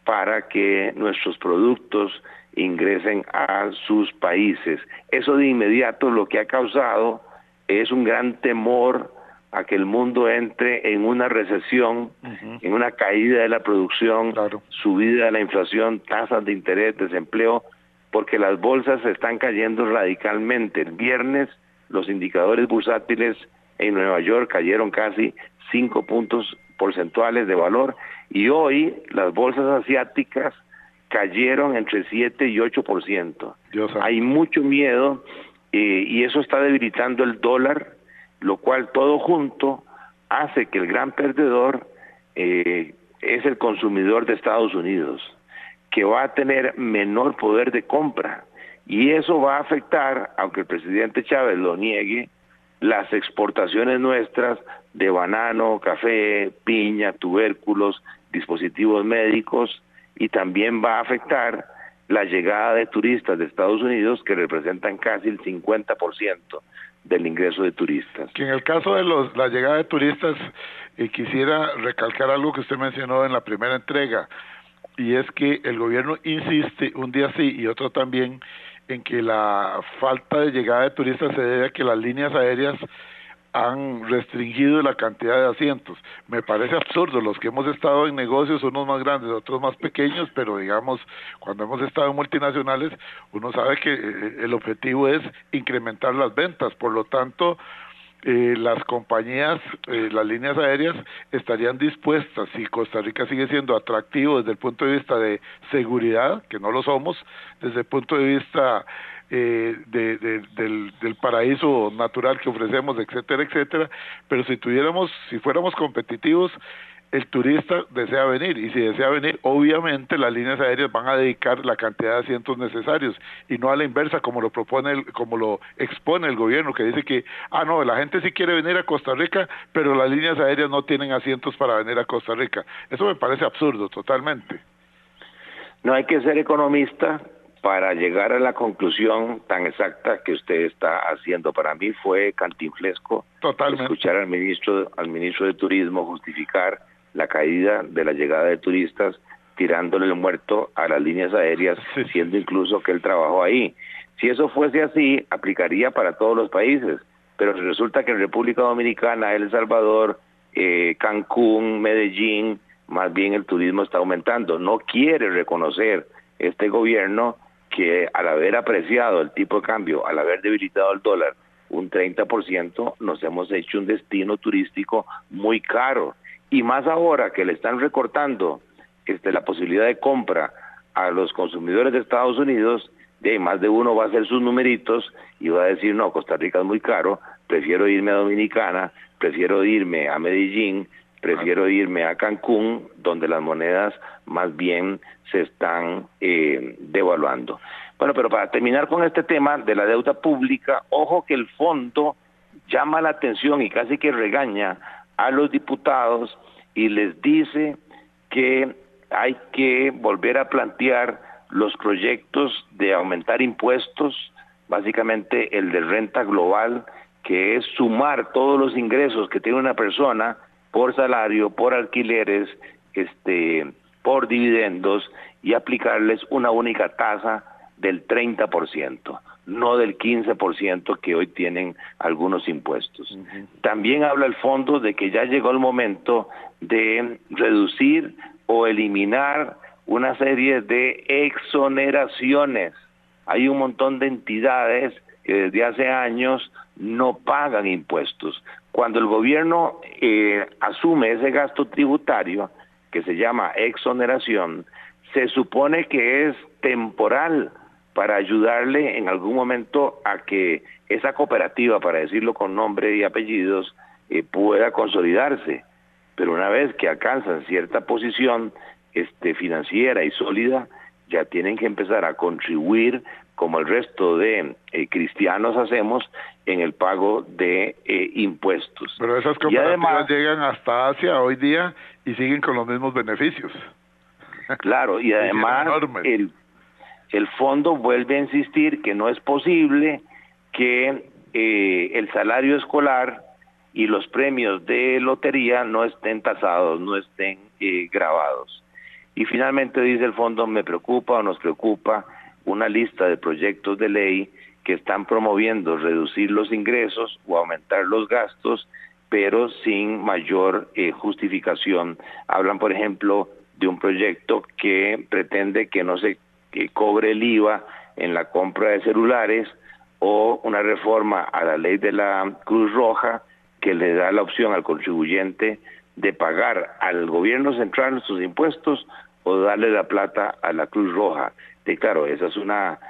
para que nuestros productos ingresen a sus países. Eso de inmediato lo que ha causado es un gran temor a que el mundo entre en una recesión, en una caída de la producción, subida de la inflación, tasas de interés, desempleo, porque las bolsas están cayendo radicalmente. El viernes los indicadores bursátiles en Nueva York cayeron casi 5 puntos porcentuales de valor, y hoy las bolsas asiáticas cayeron entre 7 y 8%. Hay mucho miedo y eso está debilitando el dólar, lo cual todo junto hace que el gran perdedor es el consumidor de Estados Unidos, que va a tener menor poder de compra, y eso va a afectar, aunque el presidente Chávez lo niegue, las exportaciones nuestras de banano, café, piña, tubérculos, dispositivos médicos, y también va a afectar la llegada de turistas de Estados Unidos, que representan casi el 50% del ingreso de turistas. Que en el caso de la llegada de turistas, quisiera recalcar algo que usted mencionó en la primera entrega, y es que el gobierno insiste un día sí y otro también en que la falta de llegada de turistas se debe a que las líneas aéreas han restringido la cantidad de asientos. Me parece absurdo. Los que hemos estado en negocios, unos más grandes, otros más pequeños, pero digamos, cuando hemos estado en multinacionales, uno sabe que el objetivo es incrementar las ventas. Por lo tanto, las compañías, las líneas aéreas estarían dispuestas, si Costa Rica sigue siendo atractivo desde el punto de vista de seguridad, que no lo somos, desde el punto de vista del paraíso natural que ofrecemos, etcétera, etcétera, pero si fuéramos competitivos, el turista desea venir, y si desea venir, obviamente las líneas aéreas van a dedicar la cantidad de asientos necesarios, y no a la inversa como lo expone el gobierno, que dice que, no, la gente sí quiere venir a Costa Rica, pero las líneas aéreas no tienen asientos para venir a Costa Rica. Eso me parece absurdo, totalmente. No hay que ser economista para llegar a la conclusión tan exacta que usted está haciendo. Para mí fue cantinflesco escuchar al ministro de Turismo justificar la caída de la llegada de turistas tirándole el muerto a las líneas aéreas, siendo incluso que él trabajó ahí. Si eso fuese así, aplicaría para todos los países, pero resulta que en República Dominicana, El Salvador, Cancún, Medellín, más bien el turismo está aumentando. No quiere reconocer este gobierno que al haber apreciado el tipo de cambio, al haber debilitado el dólar un 30%, nos hemos hecho un destino turístico muy caro. Y más ahora que le están recortando la posibilidad de compra a los consumidores de Estados Unidos, más de uno va a hacer sus numeritos y va a decir, no, Costa Rica es muy caro, prefiero irme a Dominicana, prefiero irme a Medellín, prefiero irme a Cancún, donde las monedas más bien se están devaluando. Bueno, pero para terminar con este tema de la deuda pública, ojo que el fondo llama la atención y casi que regaña a los diputados y les dice que hay que volver a plantear los proyectos de aumentar impuestos, básicamente el de renta global, que es sumar todos los ingresos que tiene una persona por salario, por alquileres, por dividendos, y aplicarles una única tasa del 30%, no del 15% que hoy tienen algunos impuestos. Uh-huh. También habla el fondo de que ya llegó el momento de reducir o eliminar una serie de exoneraciones. Hay un montón de entidades que desde hace años no pagan impuestos. Cuando el gobierno asume ese gasto tributario, que se llama exoneración, se supone que es temporal para ayudarle en algún momento a que esa cooperativa, para decirlo con nombre y apellidos, pueda consolidarse. Pero una vez que alcanzan cierta posición financiera y sólida, ya tienen que empezar a contribuir, como el resto de cristianos hacemos, en el pago de impuestos. Pero esas cooperativas además llegan hasta Asia hoy día y siguen con los mismos beneficios. Claro, y además el fondo vuelve a insistir que no es posible que el salario escolar y los premios de lotería no estén tasados, no estén grabados. Y finalmente dice el fondo, me preocupa o nos preocupa una lista de proyectos de ley que están promoviendo reducir los ingresos o aumentar los gastos, pero sin mayor justificación. Hablan, por ejemplo, de un proyecto que pretende que no se cobre el IVA en la compra de celulares, o una reforma a la ley de la Cruz Roja que le da la opción al contribuyente de pagar al gobierno central sus impuestos o darle la plata a la Cruz Roja. Y claro, esa es una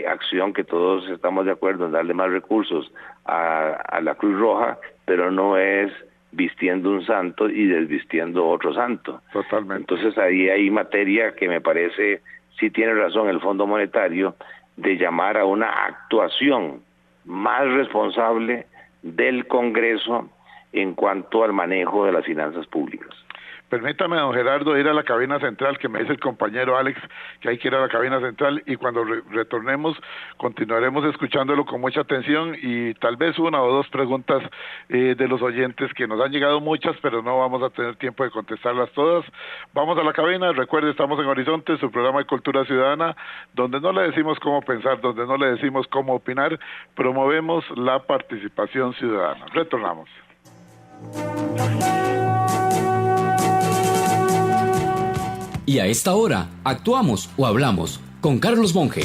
acción que todos estamos de acuerdo en darle más recursos a la Cruz Roja, pero no es vistiendo un santo y desvistiendo otro santo. Totalmente. Entonces ahí hay materia que me parece, sí tiene razón el Fondo Monetario, de llamar a una actuación más responsable del Congreso en cuanto al manejo de las finanzas públicas. Permítame, don Gerardo, ir a la cabina central, que me dice el compañero Alex que hay que ir a la cabina central, y cuando retornemos continuaremos escuchándolo con mucha atención y tal vez una o dos preguntas de los oyentes, que nos han llegado muchas, pero no vamos a tener tiempo de contestarlas todas. Vamos a la cabina. Recuerde, estamos en Horizonte, su programa de Cultura Ciudadana, donde no le decimos cómo pensar, donde no le decimos cómo opinar, promovemos la participación ciudadana. Retornamos. Y a esta hora, actuamos o hablamos con Carlos Monge.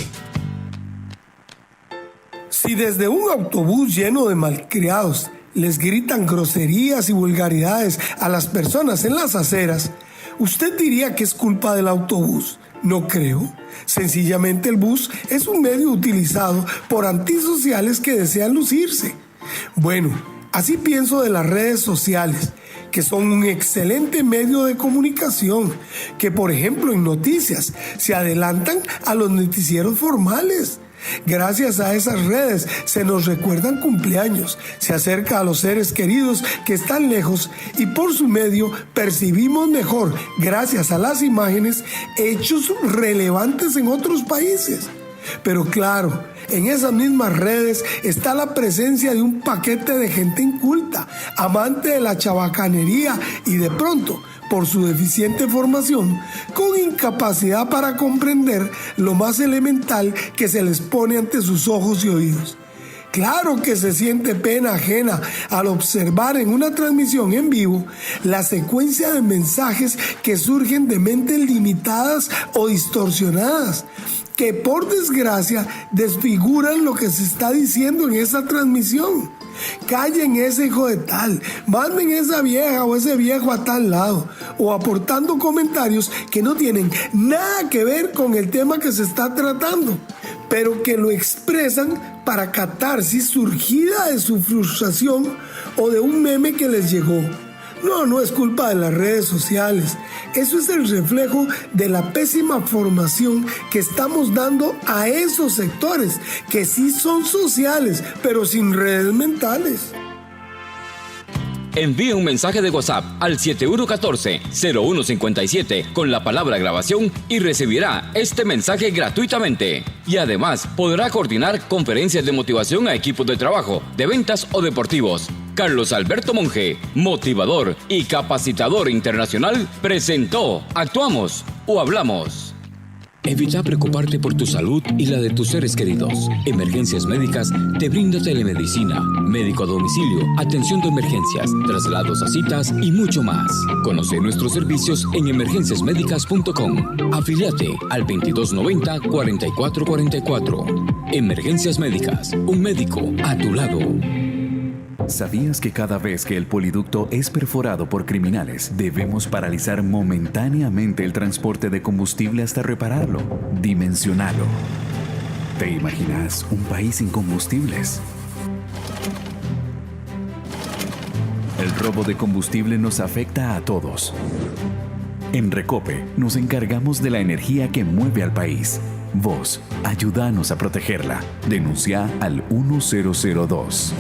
Si desde un autobús lleno de malcriados les gritan groserías y vulgaridades a las personas en las aceras, ¿usted diría que es culpa del autobús? No creo. Sencillamente el bus es un medio utilizado por antisociales que desean lucirse. Bueno, así pienso de las redes sociales, que son un excelente medio de comunicación, que por ejemplo en noticias se adelantan a los noticieros formales. Gracias a esas redes se nos recuerdan cumpleaños, se acerca a los seres queridos que están lejos y por su medio percibimos mejor, gracias a las imágenes, hechos relevantes en otros países. Pero claro, en esas mismas redes está la presencia de un paquete de gente inculta, amante de la chabacanería y de pronto, por su deficiente formación, con incapacidad para comprender lo más elemental que se les pone ante sus ojos y oídos. Claro que se siente pena ajena al observar en una transmisión en vivo la secuencia de mensajes que surgen de mentes limitadas o distorsionadas, que por desgracia desfiguran lo que se está diciendo en esa transmisión. Callen ese hijo de tal, manden esa vieja o ese viejo a tal lado, o aportando comentarios que no tienen nada que ver con el tema que se está tratando, pero que lo expresan para catarsis surgida de su frustración o de un meme que les llegó. No es culpa de las redes sociales. Eso es el reflejo de la pésima formación que estamos dando a esos sectores, que sí son sociales, pero sin redes mentales. Envíe un mensaje de WhatsApp al 7114-0157 con la palabra grabación y recibirá este mensaje gratuitamente. Y además podrá coordinar conferencias de motivación a equipos de trabajo, de ventas o deportivos. Carlos Alberto Monge, motivador y capacitador internacional, presentó Actuamos o Hablamos. Evita preocuparte por tu salud y la de tus seres queridos. Emergencias Médicas te brinda telemedicina, médico a domicilio, atención de emergencias, traslados a citas y mucho más. Conoce nuestros servicios en emergenciasmedicas.com. Afíliate al 2290-4444. Emergencias Médicas, un médico a tu lado. ¿Sabías que cada vez que el poliducto es perforado por criminales, debemos paralizar momentáneamente el transporte de combustible hasta repararlo? Dimensionalo. ¿Te imaginas un país sin combustibles? El robo de combustible nos afecta a todos. En Recope nos encargamos de la energía que mueve al país. Vos, ayúdanos a protegerla. Denuncia al 1002.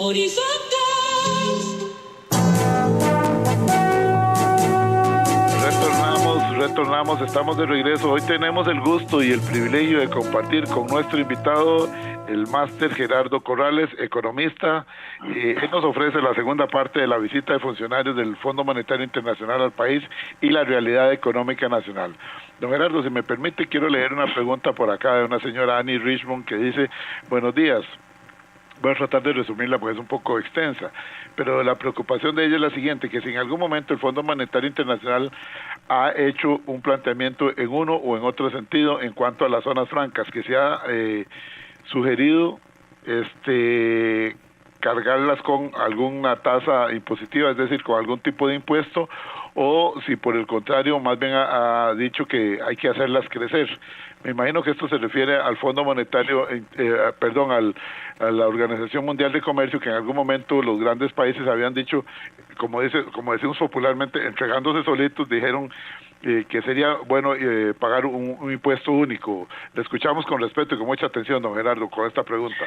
Horizontes. Retornamos, estamos de regreso. Hoy tenemos el gusto y el privilegio de compartir con nuestro invitado, el máster Gerardo Corrales, economista. Él nos ofrece la segunda parte de la visita de funcionarios del Fondo Monetario Internacional al país y la realidad económica nacional. Don Gerardo, si me permite, quiero leer una pregunta por acá de una señora Annie Richmond que dice: buenos días. Voy a tratar de resumirla porque es un poco extensa, pero la preocupación de ella es la siguiente, que si en algún momento el Fondo Monetario Internacional ha hecho un planteamiento en uno o en otro sentido en cuanto a las zonas francas, que se ha sugerido cargarlas con alguna tasa impositiva, es decir, con algún tipo de impuesto, o si por el contrario más bien ha dicho que hay que hacerlas crecer. Me imagino que esto se refiere al Fondo Monetario, a la Organización Mundial de Comercio, que en algún momento los grandes países habían dicho, como decimos popularmente, entregándose solitos, dijeron que sería bueno pagar un impuesto único. Le escuchamos con respeto y con mucha atención, don Gerardo, con esta pregunta.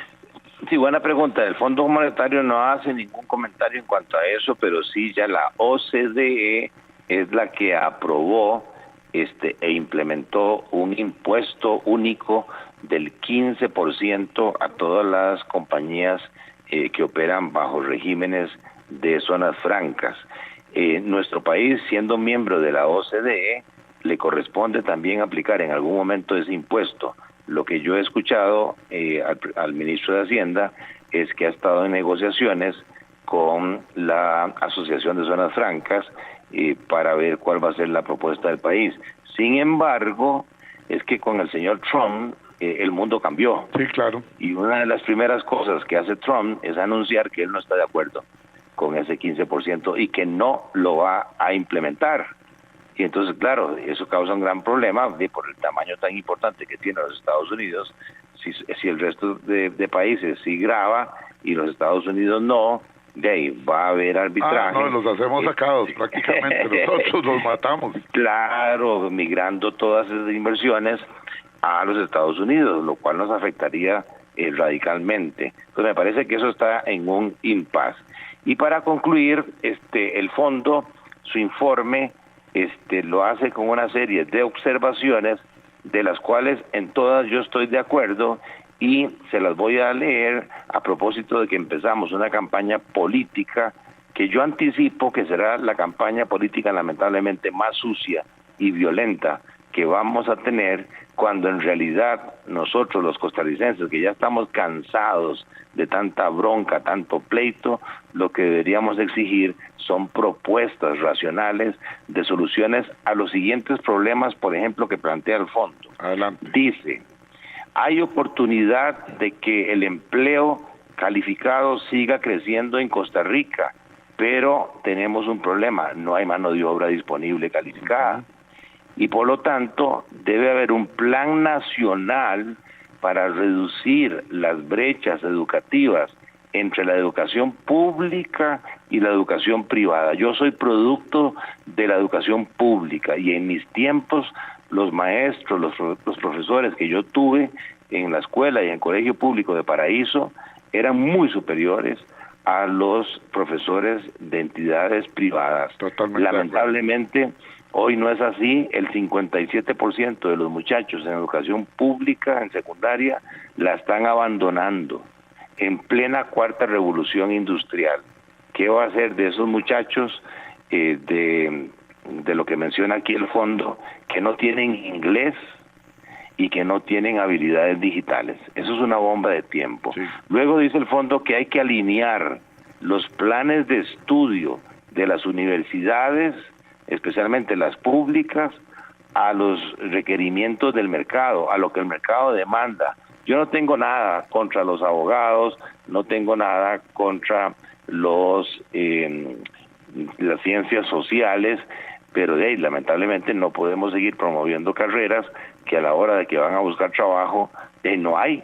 Sí, buena pregunta. El Fondo Monetario no hace ningún comentario en cuanto a eso, pero sí ya la OCDE es la que aprobó e implementó un impuesto único del 15% a todas las compañías que operan bajo regímenes de zonas francas. Nuestro país, siendo miembro de la OCDE, le corresponde también aplicar en algún momento ese impuesto. Lo que yo he escuchado al ministro de Hacienda es que ha estado en negociaciones con la Asociación de Zonas Francas para ver cuál va a ser la propuesta del país. Sin embargo, es que con el señor Trump el mundo cambió. Sí, claro. Y una de las primeras cosas que hace Trump es anunciar que él no está de acuerdo con ese 15% y que no lo va a implementar. Y entonces, claro, eso causa un gran problema por el tamaño tan importante que tiene los Estados Unidos. Si el resto de países sí grava y los Estados Unidos no, de ahí va a haber arbitraje. No, los hacemos sacados prácticamente, nosotros los matamos. Claro, migrando todas esas inversiones a los Estados Unidos, lo cual nos afectaría radicalmente. Entonces me parece que eso está en un impasse. Y para concluir, el fondo, su informe, lo hace con una serie de observaciones, de las cuales en todas yo estoy de acuerdo, y se las voy a leer a propósito de que empezamos una campaña política que yo anticipo que será la campaña política lamentablemente más sucia y violenta que vamos a tener, cuando en realidad nosotros los costarricenses, que ya estamos cansados de tanta bronca, tanto pleito, lo que deberíamos exigir son propuestas racionales de soluciones a los siguientes problemas, por ejemplo, que plantea el fondo. Adelante. Dice: hay oportunidad de que el empleo calificado siga creciendo en Costa Rica, pero tenemos un problema, no hay mano de obra disponible calificada. Y por lo tanto debe haber un plan nacional para reducir las brechas educativas entre la educación pública y la educación privada. Yo soy producto de la educación pública y en mis tiempos los maestros, los profesores que yo tuve en la escuela y en el colegio público de Paraíso eran muy superiores a los profesores de entidades privadas. Totalmente. Lamentablemente, hoy no es así. El 57% de los muchachos en educación pública, en secundaria, la están abandonando en plena cuarta revolución industrial. ¿Qué va a hacer de esos muchachos de lo que menciona aquí el fondo, que no tienen inglés y que no tienen habilidades digitales? Eso es una bomba de tiempo. Sí. Luego dice el fondo que hay que alinear los planes de estudio de las universidades, especialmente las públicas, a los requerimientos del mercado, a lo que el mercado demanda. Yo no tengo nada contra los abogados, no tengo nada contra las ciencias sociales, pero lamentablemente no podemos seguir promoviendo carreras que a la hora de que van a buscar trabajo no hay,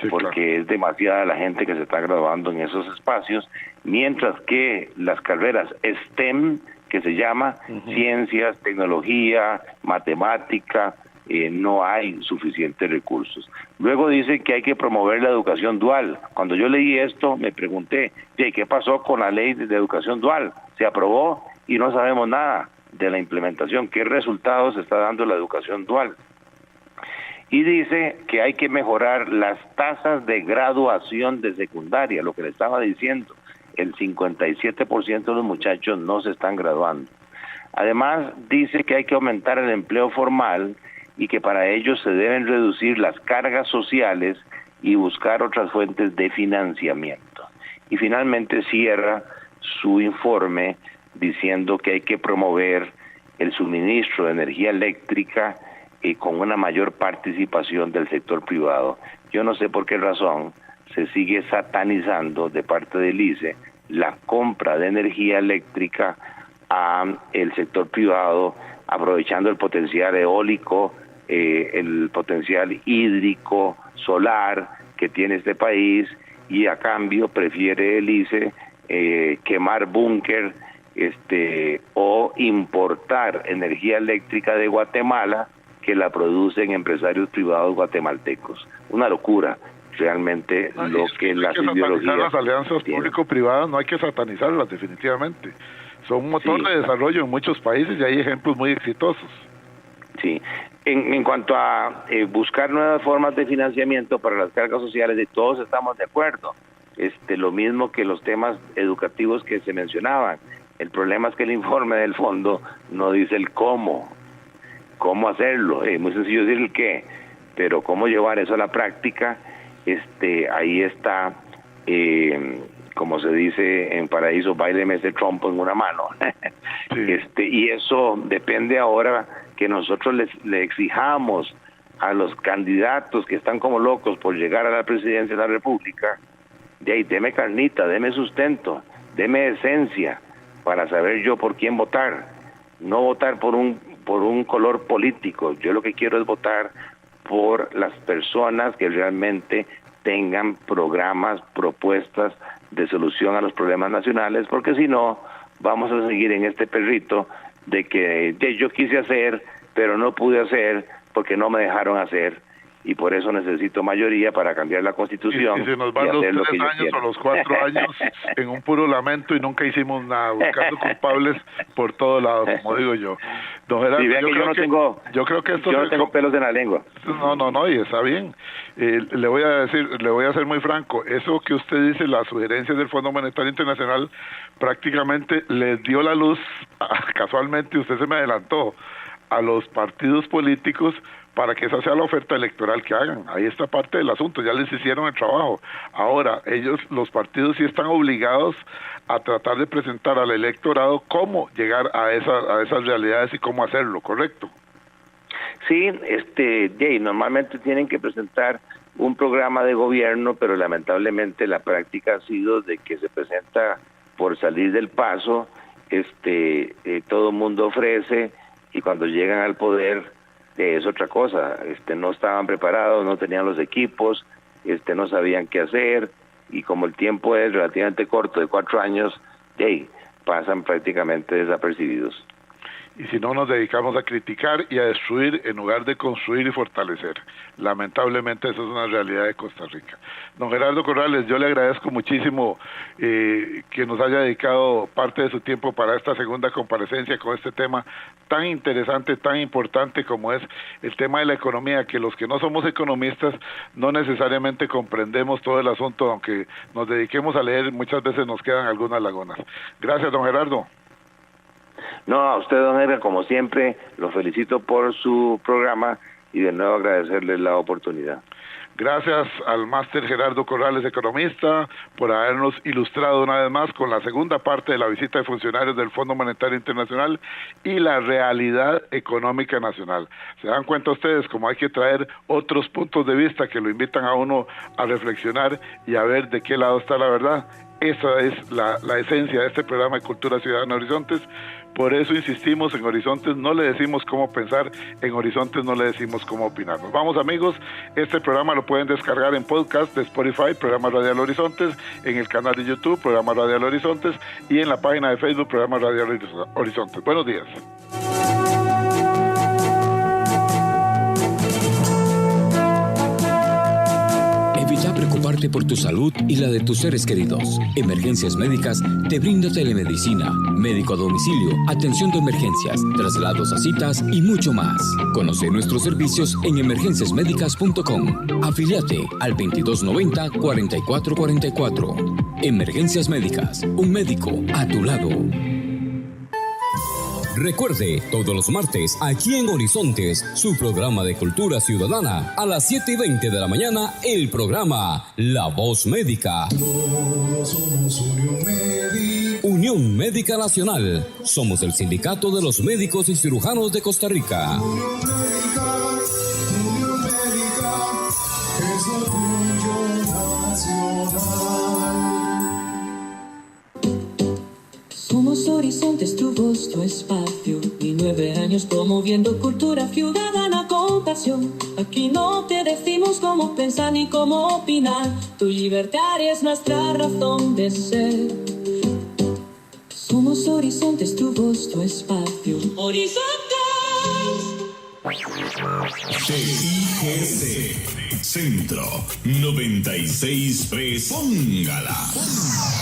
sí, porque claro, es demasiada la gente que se está graduando en esos espacios, mientras que las carreras STEM, que se llama ciencias, tecnología, matemática, no hay suficientes recursos. Luego dice que hay que promover la educación dual. Cuando yo leí esto me pregunté, ¿qué pasó con la ley de educación dual? Se aprobó y no sabemos nada de la implementación. ¿Qué resultados está dando la educación dual? Y dice que hay que mejorar las tasas de graduación de secundaria, lo que le estaba diciendo. El 57% de los muchachos no se están graduando. Además, dice que hay que aumentar el empleo formal y que para ello se deben reducir las cargas sociales y buscar otras fuentes de financiamiento. Y finalmente cierra su informe diciendo que hay que promover el suministro de energía eléctrica con una mayor participación del sector privado. Yo no sé por qué razón se sigue satanizando de parte del ICE la compra de energía eléctrica a el sector privado, aprovechando el potencial eólico, el potencial hídrico, solar que tiene este país, y a cambio prefiere el ICE quemar búnker o importar energía eléctrica de Guatemala que la producen empresarios privados guatemaltecos. Una locura realmente lo que las ideologías. Las alianzas público-privadas no hay que satanizarlas definitivamente. Son un motor de desarrollo en muchos países y hay ejemplos muy exitosos. Sí. En cuanto a buscar nuevas formas de financiamiento para las cargas sociales, de todos estamos de acuerdo. Lo mismo que los temas educativos que se mencionaban. El problema es que el informe del fondo no dice el cómo hacerlo. Es muy sencillo decir el qué, pero cómo llevar eso a la práctica, ahí está, como se dice en Paraíso, báileme ese trompo en una mano. Sí. Y eso depende ahora que nosotros le exijamos a los candidatos que están como locos por llegar a la presidencia de la República, de ahí, deme carnita, deme sustento, deme esencia, para saber yo por quién votar. No votar por un color político. Yo lo que quiero es votar por las personas que realmente tengan programas, propuestas de solución a los problemas nacionales, porque si no, vamos a seguir en este perrito de que yo quise hacer, pero no pude hacer porque no me dejaron hacer, y por eso necesito mayoría para cambiar la Constitución. Y se nos van los 3 años o los 4 años en un puro lamento y nunca hicimos nada, buscando culpables por todos lados, como digo yo. Don Gerardo, yo creo que esto no tengo pelos en la lengua. No, y está bien. Le voy a ser muy franco, eso que usted dice, las sugerencias del Fondo Monetario Internacional, prácticamente les dio la luz, casualmente usted se me adelantó, a los partidos políticos para que esa sea la oferta electoral que hagan. Ahí está parte del asunto, ya les hicieron el trabajo. Ahora, los partidos sí están obligados a tratar de presentar al electorado cómo llegar a esas realidades y cómo hacerlo, ¿correcto? Sí, normalmente tienen que presentar un programa de gobierno, pero lamentablemente la práctica ha sido de que se presenta por salir del paso, todo el mundo ofrece, y cuando llegan al poder es otra cosa. No estaban preparados, no tenían los equipos, no sabían qué hacer, y como el tiempo es relativamente corto, de 4 años, pasan prácticamente desapercibidos. Y si no, nos dedicamos a criticar y a destruir en lugar de construir y fortalecer. Lamentablemente eso es una realidad de Costa Rica. Don Gerardo Corrales, yo le agradezco muchísimo que nos haya dedicado parte de su tiempo para esta segunda comparecencia con este tema tan interesante, tan importante como es el tema de la economía, que los que no somos economistas no necesariamente comprendemos todo el asunto, aunque nos dediquemos a leer, muchas veces nos quedan algunas lagunas. Gracias, don Gerardo. No, a usted, don Edgar, como siempre, lo felicito por su programa y de nuevo agradecerle la oportunidad. Gracias al máster Gerardo Corrales, economista, por habernos ilustrado una vez más con la segunda parte de la visita de funcionarios del Fondo Monetario Internacional y la realidad económica nacional. ¿Se dan cuenta ustedes cómo hay que traer otros puntos de vista que lo invitan a uno a reflexionar y a ver de qué lado está la verdad? Esa es la esencia de este programa de Cultura Ciudadana Horizontes. Por eso insistimos, en Horizontes no le decimos cómo pensar, en Horizontes no le decimos cómo opinar. Nos vamos, amigos, este programa lo pueden descargar en podcast de Spotify, Programa Radial Horizontes, en el canal de YouTube, Programa Radial Horizontes, y en la página de Facebook, Programa Radial Horizontes. Buenos días. Evita preocuparte por tu salud y la de tus seres queridos. Emergencias Médicas te brinda telemedicina, médico a domicilio, atención de emergencias, traslados a citas y mucho más. Conoce nuestros servicios en emergenciasmedicas.com. Afíliate al 2290-4444. Emergencias Médicas, un médico a tu lado. Recuerde, todos los martes, aquí en Horizontes, su programa de cultura ciudadana, a las 7:20 de la mañana, el programa La Voz Médica. Todos somos Unión Médica. Unión Médica Nacional. Somos el sindicato de los médicos y cirujanos de Costa Rica. Unión Médica es orgullo nacional. Somos Horizontes. Horizontes, tu voz, tu espacio. Y 9 años promoviendo cultura ciudadana con pasión. Aquí no te decimos cómo pensar ni cómo opinar. Tu libertad es nuestra razón de ser. Somos Horizontes, tu voz, tu espacio. Horizontes. TIGC Centro 96.3. Póngala.